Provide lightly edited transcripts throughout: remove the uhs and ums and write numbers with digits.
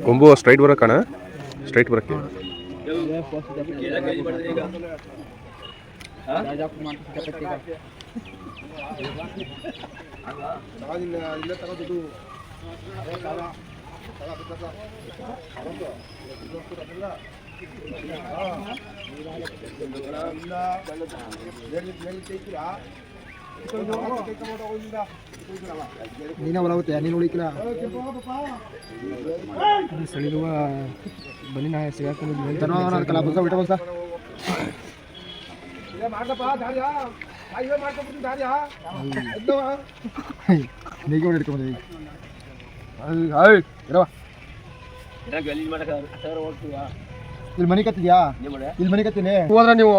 ಕೊಂಬು straight ಬರೋಕ್ಕಣ straight ಬರೋಕ್ಕೆ ನೀನೇ ಹೊಲಗುತ್ತೆ ನೀನು ಉಳಿಕಿಲ್ಲ ಸಳಿರುವ ಬನ್ನಿ ನಾ ಸಿಗಾಕೊಂಡು ಬಿಟ್ಟ ಬಲ್ಸ ನೀಗ ಹಿಡ್ಕೊಂಬ ಇಲ್ಲಿ ಮನೆ ಕತ್ತಿದ್ಯಾ ಇಲ್ಲಿ ಮನೆ ಕತ್ತೀನಿ ಹೋದ್ರ ನೀವು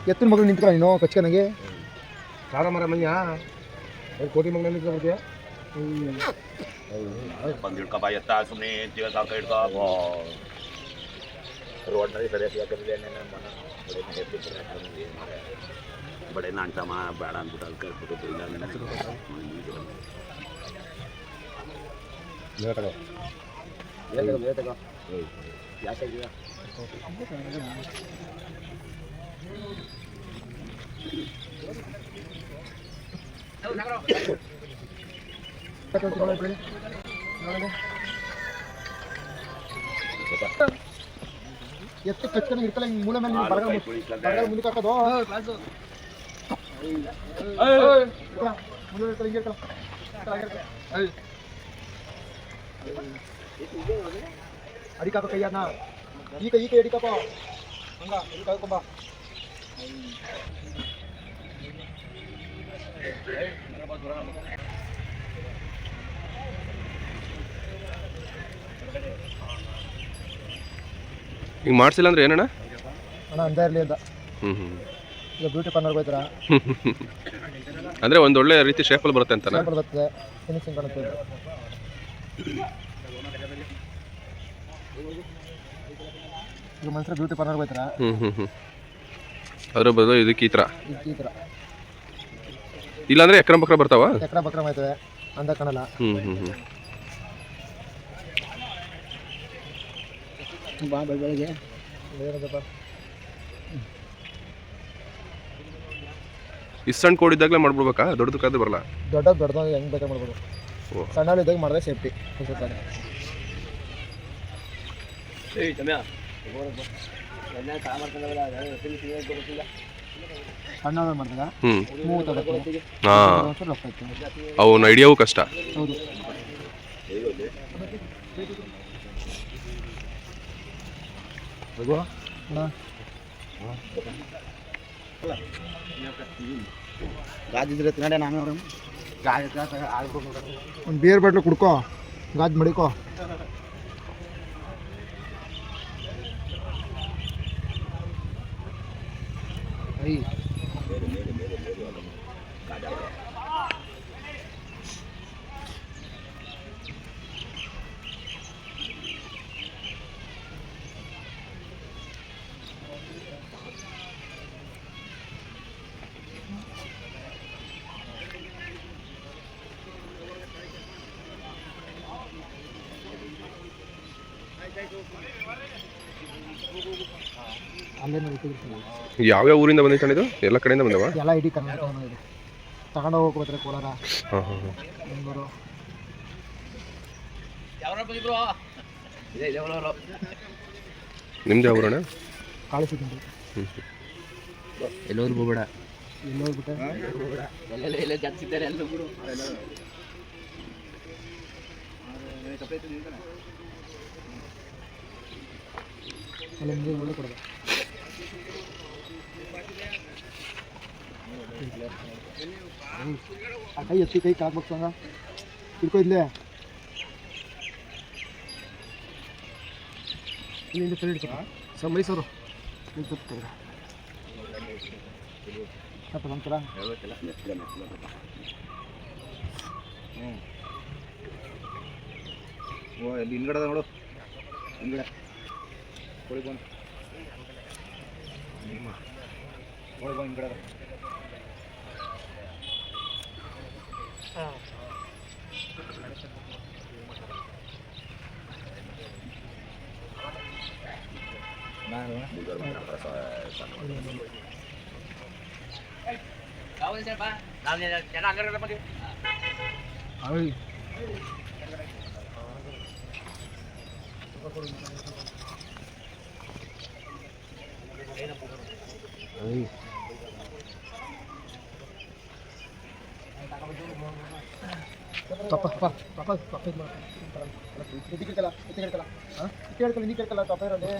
ಎತ್ತಿನ ಮಗಳು ನಿಂತ್ಕೊಳ್ಳ ನೀನು ಕಚ್ಕನಾಗೆ ಸಾರ ಮರ ಮಯ್ಯ ಕೋಟಿ ಮಗನ ನಿಂತ್ಕೊಳ್ತೀಯ ಬಂದು ಹಿಡ್ಕೊಬ ಎತ್ತ ಸುಮ್ಮನೆ ದಿವಸ ಹಿಡ್ಕೊ ರೋಡ್ನಲ್ಲಿ ಸರಿಯಾಗಿ ಬಡೇ ನಾಣ್ತಮ್ಮ ಬೇಡ ಅಂದ್ಬಿಟ್ಟು ಅಲ್ಲಿ ಕರ್ಬಿಟ್ಟು ಎತ್ತು ಕಚ್ಕೊಂಡು ಇರ್ಕಲ್ಲ ಹಿಂಗೆ ಮೂಲೆ ಮೇಲೆ ಬರಗಾಲ ಮುಂದಕ್ಕೆ ಹಾಕೋದು ಅಡಿಕಾಕ ಕೈಯನ್ನ ಈ ಕೈ ಅಡಿಕಪ್ಪ ಹಂಗ ಅಡಿಕಾಕೊಂಬ ಈಗ ಮಾಡಿಸಿಲ್ಲ ಅಂದ್ರೆ ಏನಣ್ಣ ಅಣ್ಣ ಅಂತ ಇರಲಿ ಅಂತ ಈಗ ಬ್ಯೂಟಿ ಪಾರ್ಲರ್ ಹೋಯ್ತಾರ ಅಂದರೆ ಒಂದು ಒಳ್ಳೆ ರೀತಿ ಶೇಪಲ್ಲಿ ಬರುತ್ತೆ ಅಂತ ಬರುತ್ತೆ ಫಿನಿಶಿಂಗ್ ಕಾಣುತ್ತೆ ಈಗ ಮನುಷ್ಯರು ಬ್ಯೂಟಿ ಪಾರ್ಲರ್ ಹೋಯ್ತಾರ ಅದ್ರ ಬದಲು ಇದಕ್ಕೆ ಈ ಥರ ಇಲ್ಲಾಂದ್ರೆ ಎಕ್ರಮ್ ಬಕ್ರ ಬರ್ತಾವ ಎಕ್ರ ಬಕ್ರಮ್ ಆಯ್ತವೆ ಅಂದ ಕಾಣಲ್ಲ ಬಾ ಬೆಳಗ್ಗೆ ಇಷ್ಟು ಸಣ್ಣ ಕೋಡಿದ್ದಾಗಲೇ ಮಾಡ್ಬಿಡ್ಬೇಕಾ ದೊಡ್ಡದಕ್ಕಾದ್ರೆ ಬರಲ್ಲ ದೊಡ್ಡದಾಗ ಹೆಂಗೆ ಬೇಕಾದ್ರೆ ಮಾಡ್ಬೋದು ಸಣ್ಣ ಇದ್ದಾಗ ಮಾಡಿದ್ರೆ ಸೇಫ್ಟಿ ಸಣ್ಣ ಮಾಡಿದಾಗ ಅವನ್ನ ಹಿಡಿಯೋವು ಕಷ್ಟ ಹೌದು ಗಾಜಿದ್ರೆ ತಿನ್ನಡೆ ನಾನು ಒಂದು ಬೇರ್ ಬಾಟ್ಲು ಕುಡ್ಕೋ ಗಾಜ್ ಮಡಿಕೋ ಯಾವ್ಯಾವ ಊರಿಂದ ಬಂದೈತೆ ಇದು ಎಲ್ಲ ಕಡೆಯಿಂದ ಬಂದವ ಎಲ್ಲ ಇಡೀ ಕರ್ನಾಟಕ ತಗೊಂಡು ಹೋಗ್ಬೇಕು ಕೋಲಾರ ಬೆಂಗಳೂರು ನಿಮ್ದು ಯಾವ ಊರಣ್ಣ ಕಾಳಿಸಿದ್ದೆ ಎಲ್ಲೋರು ಹೋಗ್ಬೇಡ ಎಲ್ಲೋಗ್ಬಿಟ್ಟೆ ಎಲ್ಲ ಜಾತಿಸಿದ್ದಾರೆ ಎಲ್ಲ ಬಿಡು ಎಲ್ಲ ನಿಮಗೆ ಒಳ್ಳೆ ಕೊಡೋದು ಆ ಕೈ ಎತ್ತಿ ಕೈ ಕಾಕ್ಬೇಕು ಹಂಗ ಹಿಡ್ಕೊ ಇಲ್ಲೇ ಇಲ್ಲಿಂದ ಸರಿ ಹಿಡ್ಕೊ ಸರ್ ಮೈಸೂರು ನೀನು ತೂಗ್ತದೆ ಸ್ವಲ್ಪ ನಮ್ತರ ಓ ಎಲ್ಲಿ ಹಿಂದ್ಗಡೆ ಅದ ನೋಡು ಹಿಂದ್ಗಡೆ ಕೋಳಿ ಬಂದು ಕೋಳಿ ಬಂದು ಹಿಂದ್ಗಡೆ ಅದ ತಪ್ಪ ಇರೋದೇ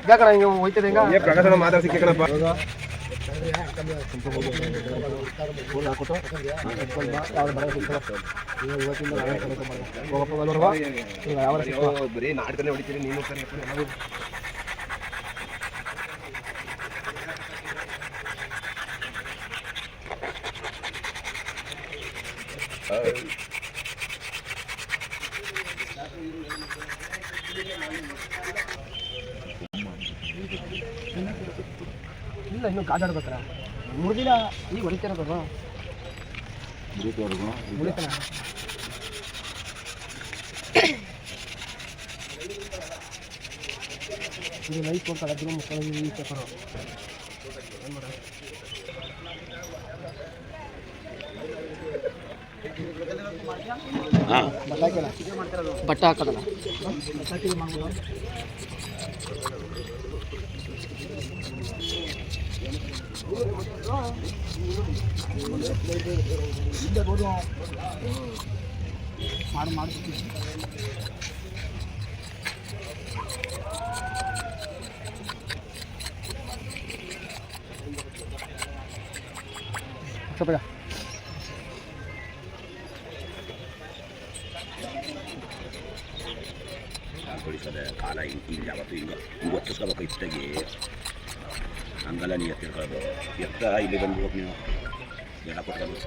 ಯಾಕಣ ಹಿಂಗೆ ಹೋಯ್ತದೆ ಹಿಂಗ ಪ್ರಕಾಶನ ಮಾತಾಡ್ಸಿ ಕೇಳಪ್ಪ ಬರೀ ನಾಟಕನೇ ಹೊಡಿತೀರಿ ನೀನು ಇಲ್ಲ ಇನ್ನು ಕಾದಾಡ್ಬೇಕಾರ ಮುರಿದಿಲ್ಲ ಈಗ ಹೊಡಿತಿರೋದು ಮುರಿತಾನ ಇದು ಲೈಫ್ ಹೋಗ್ತಾರೆ ಅದ್ರ ಮಕ್ಕಳಿಗೆ ಈ ಪೇಪರು ಏನು ಮಾಡ ಬಟ್ಟೆ ಹಾಕೋದಲ್ಲ ಮಾಡ್ಬಿಟ್ಟು ಸ್ವಲ್ಪ ಕಾಲ ಹಿಂಗೆ ಯಾವತ್ತು ಹಿಂಗೆ ಹಿಂಗೆ ಒತ್ತಿಸ್ಕೋಬೇಕು ಇಷ್ಟಾಗಿ ಹಂಗಲ್ಲ ನೀ ಎತ್ತಿರ್ಕೊಳ್ಳೋದು ಎತ್ತ ಇಲ್ಲಿ ಬಂದು ನೀವು ಜನ ಕೊಟ್ಕೊಂಡು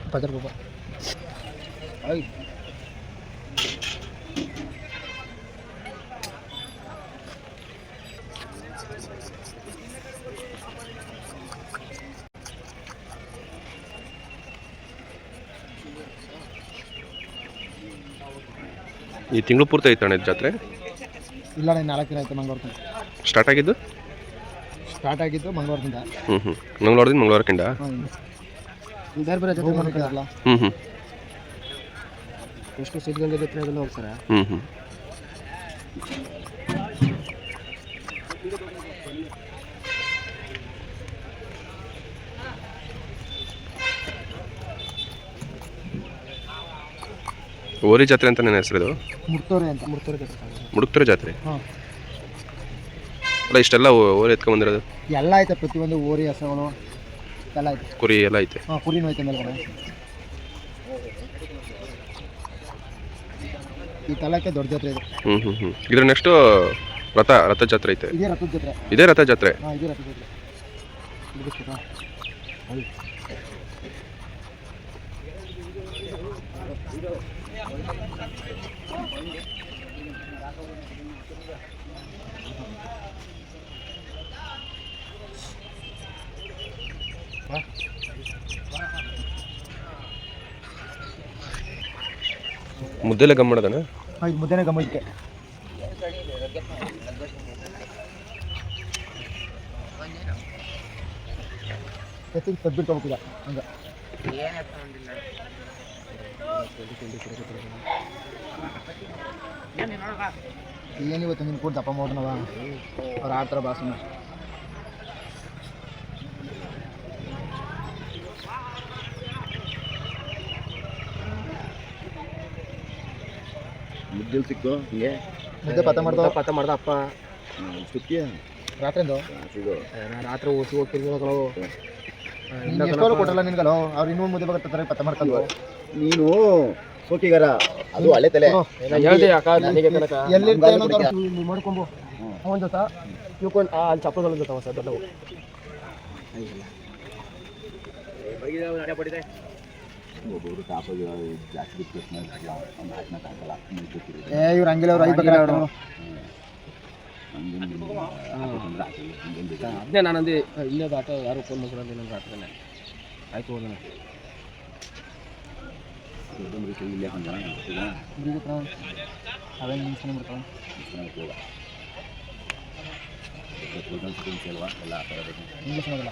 Padar ko ba? Ay. ಈ ತಿಂಗಳು ಪೂರ್ತಿ ಐತಣ್ಣ ಜಾತ್ರೆ. ಇಲ್ಲ ನಾನು 4 ದಿನ ಆಯಿತು ಮಂಗಳವಾರದಿಂದ. ಸ್ಟಾರ್ಟ್ ಆಗಿದ್ದು ಸ್ಟಾರ್ಟ್ ಆಗಿದ್ದು ಮಂಗಳವಾರದಿಂದ. ಮಂಗಳವಾರದಿಂದ ಮಂಗಳವಾರಕ್ಕಿಂದ. ಬೇರೆ ಬೇರೆ ಜೊತೆ ಮಾಡ್ಕೊಳ್ಳಲ್ಲ. ಎಷ್ಟು ಸಿದ್ಧಗಂಗೆ ಜೊತೆ ಅದೆಲ್ಲ ಹೋಗ್ತಾರೆ. ಓರಿ ಜಾತ್ರೆ ಅಂತ ನನ್ನ ಹೆಸರು. ಇದು ಮುಡ್ತೋರೆ ಅಂತ. ಮುಡ್ತೋರೆ ಜೊತೆ. ಮುಡುಕ್ತೋರೆ ಜಾತ್ರೆ. ಹಾಂ. ಅಲ್ಲ ಇಷ್ಟೆಲ್ಲ ಓರಿ ಎತ್ಕೊಂಡ್ಬಂದಿರೋದು? ಎಲ್ಲ ಐತೆ, ಪ್ರತಿಯೊಂದು ಓರಿ ಹಸುಗಳು ಎಲ್ಲ ಐತೆ. ಕುರಿ ಎಲ್ಲ ಐತೆ? ಹಾಂ, ಕುರಿನೂ ಐತೆ ಮೇಲ್ಗಡೆ. ಈ ತಲಕ್ಕೆ ದೊಡ್ಡ ಜಾತ್ರೆ ಇದೆ. ಇದ್ರ ನೆಕ್ಸ್ಟು ರಥ ಜಾತ್ರೆ ಐತೆ. ಇದೇ ರಥದ ಜಾತ್ರೆ. ಇದೇ ರಥ ಜಾತ್ರೆ. ಹಾಂ, ಇದೇ ರಥದ ಜಾತ್ರೆ. ಮುದ್ದೆಲ್ಲ ಗಮ್ ಮಾಡೋದನ? ಹಾಂ, ಇದು ಮುದ್ದೆನೇ ಗಮನಿಕೆ. ಎತ್ತಿಗೆ ತಬ್ಬಿಟ್ಕೋಬೇಕಿಲ್ಲ ಹಂಗೆ. ಏನಿವತ್ತು ನಿನ್ನ ಕೂಡ ದಪ್ಪ ಮಾಡೋಣವ ಅವ್ರು ಆಡ್ತಾರ ಭಾಷಣ. ಮುದ್ದೆ ಸಿಕ್ಕು ಹಿಂಗೆ ಮುದ್ದೆ ಪತ್ತ ಮಾಡ್ದ ಅಪ್ಪ ಸುತ್ತಿ ರಾತ್ರಿಂದು. ಇದು ನಾನು ರಾತ್ರಿ ಓಸಿ ಹೋಗ್ತಿರ್ಬೋದು. ಎಷ್ಟೋ ಕೊಟ್ಟಲ್ಲ ನಿನ್ಗಲ್ಲ, ಅವ್ರು ಇನ್ನೊಂದು ಮುದ್ದೆ ಬರ್ತಾರೆ ಪತ್ತ ಮಾಡ್ಕೊಂಡು. ನೀನು ಸೋಕಿಗಾರ ಅದು ಹಳೆ ತಲೆ ಎಲ್ಲಿ ಮಾಡ್ಕೊಂಬು ಅವನ ಜೊತೆ ಇವ್ಕೊಂಡು ಅಲ್ಲಿ ಚಪ್ಪಲ್ಗಳ ಜೊತೆ ಸರ್ ದೊಡ್ಡವು. ಒಬ್ಬೊಬ್ರು ಟಾಪಾಗಿ ಜಾಸ್ತಿ ಇವ್ರು ಹಂಗಿಲ್ಲ, ಅವ್ರು ಐದು ಬೇಕಾರೆ ಅದೇ ನಾನಂದು ಇನ್ನೊಂದು ಆಟ ಯಾರು ಫೋನ್ ಮಾಡ್ಕೊಂಡು ಇನ್ನೊಂದು ಆಟದಲ್ಲೇ ಆಯ್ತು ಹೋದ ಅವೇನು ನಿಮಿಷ ಬಿಡ್ತಾವೆ ಇಂಗ್ಲೀಷ್ ನೋಡಲ್ಲ.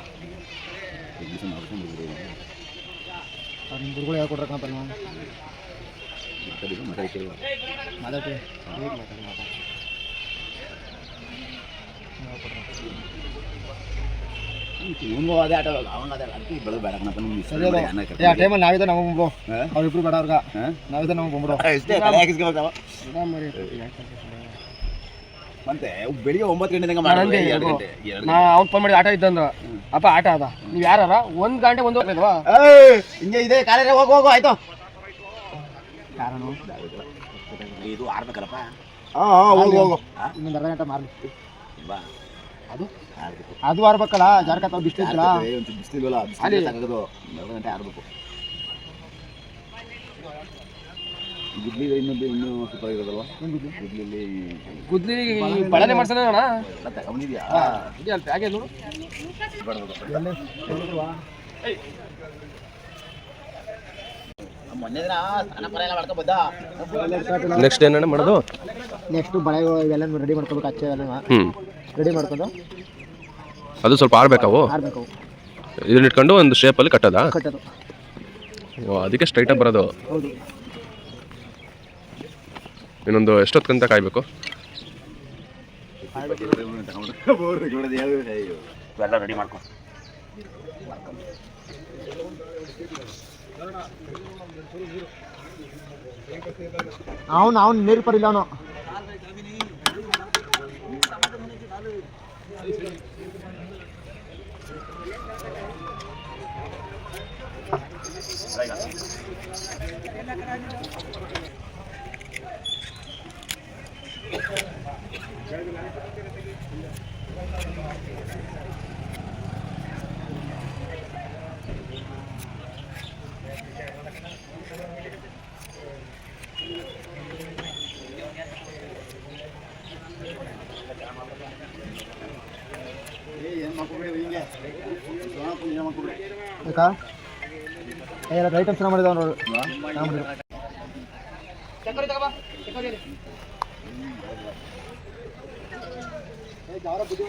ಅವ್ರು ನಿಮ್ಮ ಗುರುಗಳು ಯಾಕೆ ಕೊಡ್ರಕ್ಕಂತ ಮಾತಾಡ್ತೀವಿ. ಆ ಟೈಮಲ್ಲಿ ನಾವಿದ್ದ ನಾವು ಬಂಬು, ಅವ್ರಿಬ್ರು ಬೇಡ ಅವ್ರಿಗೆ ನಾವಿದ್ದ ನಾವು ಬಂಬಿಡು. ಮತ್ತೆ ಬೆಳಿಗ್ಗೆ 9 ಗಂಟೆಗೆ ಅವ್ನು ಫೋನ್ ಮಾಡಿ ಆಟ ಇದ್ದಂದು ಅಪ್ಪ ಆಟ ಅದ ನೀವು ಯಾರ 1 ಗಂಟೆ 1 ಅಲ್ವಾ ಹಿಂಗೆ ಇದೆ ಕಾಲೇಜ್ ಹೋಗು ಆಯ್ತು. ಕಾರಣ ಇದು ಆಡ್ಬೇಕಲ್ಲಪ್ಪ. ಹೋಗು ಇನ್ನೊಂದು ಅರ್ಧ ಗಂಟೆ ಮಾರ್ಲಿ. ಅದು ಆಡ್ಬೇಕಲ್ಲ, ಜಾರ್ಕತ್ತ ಬಿಸ್ಲಿಲ್ಲ ಬಿಸ್ಲಿಲ್ವಲ್ಲ, ಅಲ್ಲಿ ತಗೋದು 2 ಗಂಟೆ ಆಡ್ಬೇಕು. ಗುದ್ಲಿ ಇನ್ನೂ ಸೂಪರ್ ಇರೋದಲ್ವ? ಗುದ್ಲಿ ಬಳನೆ ಮಾಡ್ಸೋಣ ತಗೊಂಡಿದ್ಯಾ? ಮೊನ್ನೆ ದಿನ ಸ್ನಾನ ಪರ ಎಲ್ಲ ಮಾಡ್ಕೊ ಬಂದ. ನೆಕ್ಸ್ಟ್ ಏನಣ್ಣ ಮಾಡೋದು? ನೆಕ್ಸ್ಟ್ ಬಳೆಗಳು ಇವೆಲ್ಲ ರೆಡಿ ಮಾಡ್ಕೋಬೇಕು. ಅಚ್ಚೆ ಎಲ್ಲ ರೆಡಿ ಮಾಡ್ಕೊಂಡು ಅದು ಸ್ವಲ್ಪ ಆಡ್ಬೇಕಾವು. ಇದನ್ನ ಇಟ್ಕೊಂಡು ಒಂದು ಶೇಪಲ್ಲಿ ಕಟ್ಟೋದಾ? ಕಟ್ಟೋದು. ಅದಕ್ಕೆ ಸ್ಟ್ರೈಟಾಗಿ ಬರೋದು. ಹೌದು. ಇನ್ನೊಂದು ಎಷ್ಟೊತ್ತಂತ ಕಾಯಬೇಕು? ಎಲ್ಲ ರೆಡಿ ಮಾಡ್ಕೊ. ಅವನು ನೀರು ಪರಿಲ್ಲ ಅವನು. ಐಟಮ್ಸ್ ಮಾಡಿದ ಯಾರೋ ಬುದ್ಧಿ